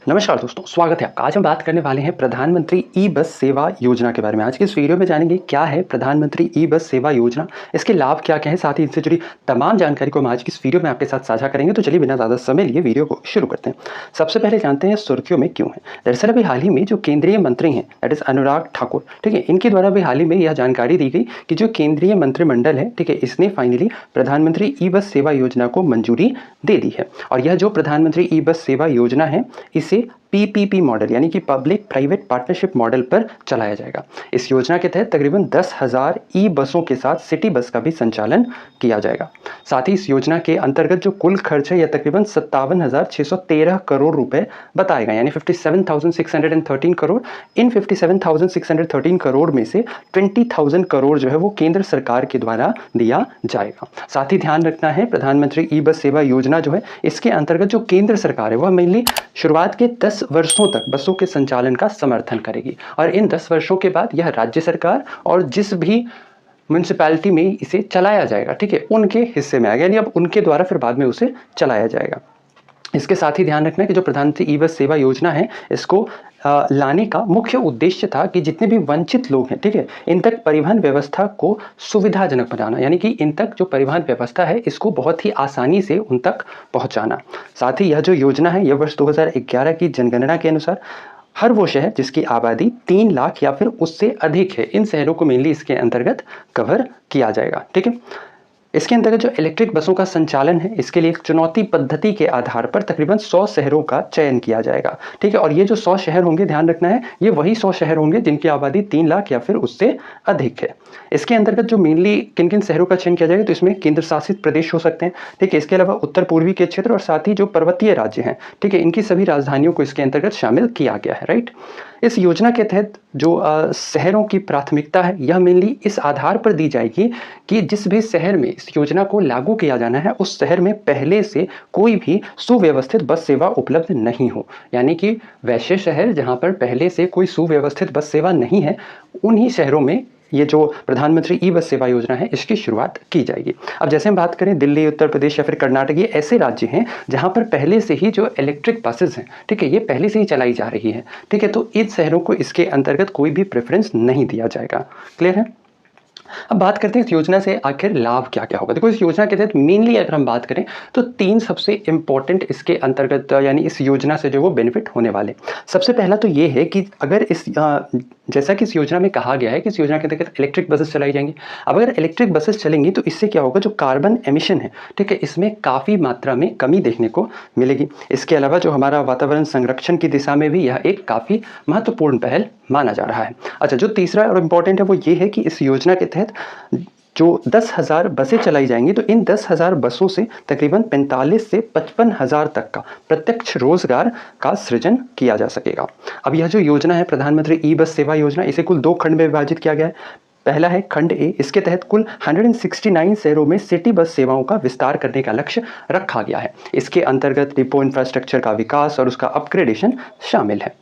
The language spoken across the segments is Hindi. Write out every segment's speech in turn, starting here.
नमस्कार दोस्तों, स्वागत है आपका। आज हम बात करने वाले हैं प्रधानमंत्री ई बस सेवा योजना के बारे में। आज की इस वीडियो में जानेंगे क्या है प्रधानमंत्री ई बस सेवा योजना, इसके लाभ क्या-क्या हैं, साथ ही इनसे जुड़ी तमाम जानकारी को हम आज की इस वीडियो में आपके साथ साझा करेंगे। तो चलिए बिना ज़्यादा समय लिए वीडियो को शुरू करते हैं। सबसे पहले जानते हैं सुर्खियों में क्यों है। दरअसल अभी हाल ही में जो केंद्रीय मंत्री हैं दैट इज़ अनुराग ठाकुर, ठीक है, इनके द्वारा भी हाल ही में यह जानकारी दी गई कि जो केंद्रीय मंत्रिमंडल है, ठीक है, इसने फाइनली प्रधानमंत्री ई बस सेवा योजना को मंजूरी दे दी है। और यह जो प्रधानमंत्री ई बस सेवा योजना है इसे पीपीपी मॉडल यानी कि पब्लिक प्राइवेट पार्टनरशिप मॉडल पर चलाया जाएगा। इस योजना के तहत तकरीबन 10,000 ई बसों के साथ सिटी बस का भी संचालन किया जाएगा। साथ ही इस योजना के अंतर्गत जो कुल खर्च है यह तकरीबन 57,613 करोड़ रुपए बताया गया, यानी 57,613 करोड़। इन 57,613 करोड़ में से 20,000 करोड़ जो है वो केंद्र सरकार के द्वारा दिया जाएगा। साथ ही ध्यान रखना है प्रधानमंत्री ई बस सेवा योजना जो है इसके अंतर्गत जो केंद्र सरकार है वह मेनली शुरुआत के 10 वर्षों तक बसों के संचालन का समर्थन करेगी और इन 10 वर्षों के बाद यह राज्य सरकार और जिस भी म्युनिसिपैलिटी में इसे चलाया जाएगा, ठीक है, उनके हिस्से में आएगा, यानी अब उनके द्वारा फिर बाद में उसे चलाया जाएगा। इसके साथ ही ध्यान रखना है कि जो प्रधानमंत्री ई बस सेवा योजना है इसको लाने का मुख्य उद्देश्य था कि जितने भी वंचित लोग हैं, ठीक है, इन तक परिवहन व्यवस्था को सुविधाजनक बनाना, यानी कि इन तक जो परिवहन व्यवस्था है इसको बहुत ही आसानी से उन तक पहुंचाना। साथ ही यह जो योजना है यह वर्ष 2011 की जनगणना के अनुसार हर वो शहर जिसकी आबादी 3 लाख या फिर उससे अधिक है, इन शहरों को मेनली इसके अंतर्गत कवर किया जाएगा, ठीक है। इसके अंतर्गत जो इलेक्ट्रिक बसों का संचालन है इसके लिए एक चुनौती पद्धति के आधार पर तकरीबन 100 शहरों का चयन किया जाएगा, ठीक है। और ये जो 100 शहर होंगे, ध्यान रखना है, ये वही 100 शहर होंगे जिनकी आबादी 3 लाख या फिर उससे अधिक है। इसके अंतर्गत जो मेनली किन किन शहरों का चयन किया जाएगा, तो इसमें केंद्र शासित प्रदेश हो सकते हैं, ठीक है। इसके अलावा उत्तर पूर्वी के क्षेत्र और साथ ही जो पर्वतीय राज्य हैं, ठीक है, इनकी सभी राजधानियों को इसके अंतर्गत शामिल किया गया है, राइट। इस योजना के तहत जो शहरों की प्राथमिकता है यह मेनली इस आधार पर दी जाएगी कि जिस भी शहर में इस योजना को लागू किया जाना है उस शहर में पहले से कोई भी सुव्यवस्थित बस सेवा उपलब्ध नहीं हो, यानी कि वैसे शहर जहां पर पहले से कोई सुव्यवस्थित बस सेवा नहीं है उन्हीं शहरों में ये जो प्रधानमंत्री ई बस सेवा योजना है इसकी शुरुआत की जाएगी। अब जैसे हम बात करें दिल्ली, उत्तर प्रदेश या फिर कर्नाटक, ये ऐसे राज्य हैं जहां पर पहले से ही जो इलेक्ट्रिक बसेस हैं, ठीक है, ये पहले से ही चलाई जा रही है, ठीक है, तो इन शहरों को इसके अंतर्गत कोई भी प्रेफरेंस नहीं दिया जाएगा। क्लियर है। अब बात करते हैं इस योजना से आखिर लाभ क्या क्या होगा। देखो, इस योजना के तहत मेनली अगर हम बात करें तो 3 सबसे इंपॉर्टेंट इसके अंतर्गत यानी इस योजना से जो वो बेनिफिट होने वाले। सबसे पहला तो ये है कि अगर इस जैसा कि इस योजना में कहा गया है कि इस योजना के तहत इलेक्ट्रिक बसेस चलाई जाएंगी। अब अगर इलेक्ट्रिक बसेस चलेंगी तो इससे क्या होगा, जो कार्बन एमिशन है, ठीक है, इसमें काफ़ी मात्रा में कमी देखने को मिलेगी। इसके अलावा जो हमारा वातावरण संरक्षण की दिशा में भी यह एक काफ़ी महत्वपूर्ण पहल माना जा रहा है। अच्छा, जो तीसरा और इम्पॉर्टेंट है वो ये है कि इस योजना के तहत जो 10,000 बसें चलाई जाएंगी तो इन 10,000 बसों से तकरीबन 45 से 55,000 तक का प्रत्यक्ष रोजगार का सृजन किया जा सकेगा। अब यह जो योजना है प्रधानमंत्री ई बस सेवा योजना, इसे कुल 2 खंड में विभाजित किया गया है। पहला है खंड ए, इसके तहत कुल 169 शहरों में सिटी बस सेवाओं का विस्तार करने का लक्ष्य रखा गया है। इसके अंतर्गत डिपो इंफ्रास्ट्रक्चर का विकास और उसका अपग्रेडेशन शामिल है।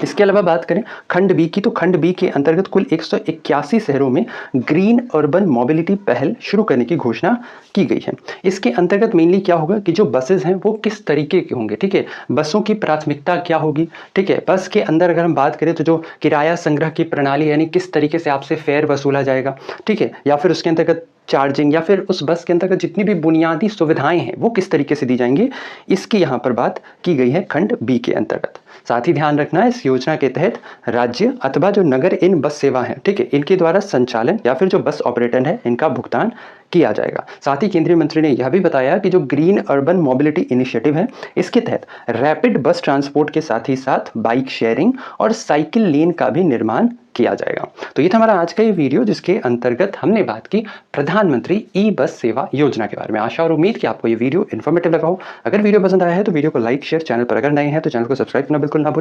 इसके अलावा बात करें खंड बी की, तो खंड बी के अंतर्गत कुल 181 शहरों में ग्रीन अर्बन मोबिलिटी पहल शुरू करने की घोषणा की गई है। इसके अंतर्गत मेनली क्या होगा कि जो बसेस हैं वो किस तरीके के होंगे, ठीक है, बसों की प्राथमिकता क्या होगी, ठीक है, बस के अंदर अगर हम बात करें तो जो किराया संग्रह की प्रणाली यानी किस तरीके से आपसे फेयर वसूला जाएगा, ठीक है, या फिर उसके अंतर्गत चार्जिंग या फिर उस बस के अंतर्गत जितनी भी बुनियादी सुविधाएं हैं वो किस तरीके से दी जाएंगी, इसकी यहाँ पर बात की गई है खंड बी के अंतर्गत। साथ ही ध्यान रखना है इस योजना के तहत राज्य अथवा जो नगर इन बस सेवा है, ठीक है, इनके द्वारा संचालन या फिर जो बस ऑपरेटर है इनका भुगतान किया जाएगा। साथ ही केंद्रीय मंत्री ने यह भी बताया कि जो ग्रीन अर्बन मोबिलिटी इनिशिएटिव है इसके तहत रैपिड बस ट्रांसपोर्ट के साथ ही साथ बाइक शेयरिंग और साइकिल लेन का भी निर्माण किया जाएगा। तो ये था हमारा आज का ये वीडियो जिसके अंतर्गत हमने बात की प्रधानमंत्री ई बस सेवा योजना के बारे में। आशा और उम्मीद कि आपको ये वीडियो इन्फॉर्मेटिव लगा हो। अगर वीडियो पसंद आया है तो वीडियो को लाइक शेयर, चैनल पर अगर नए हैं तो चैनल को सब्सक्राइब करना बिल्कुल ना भूलें।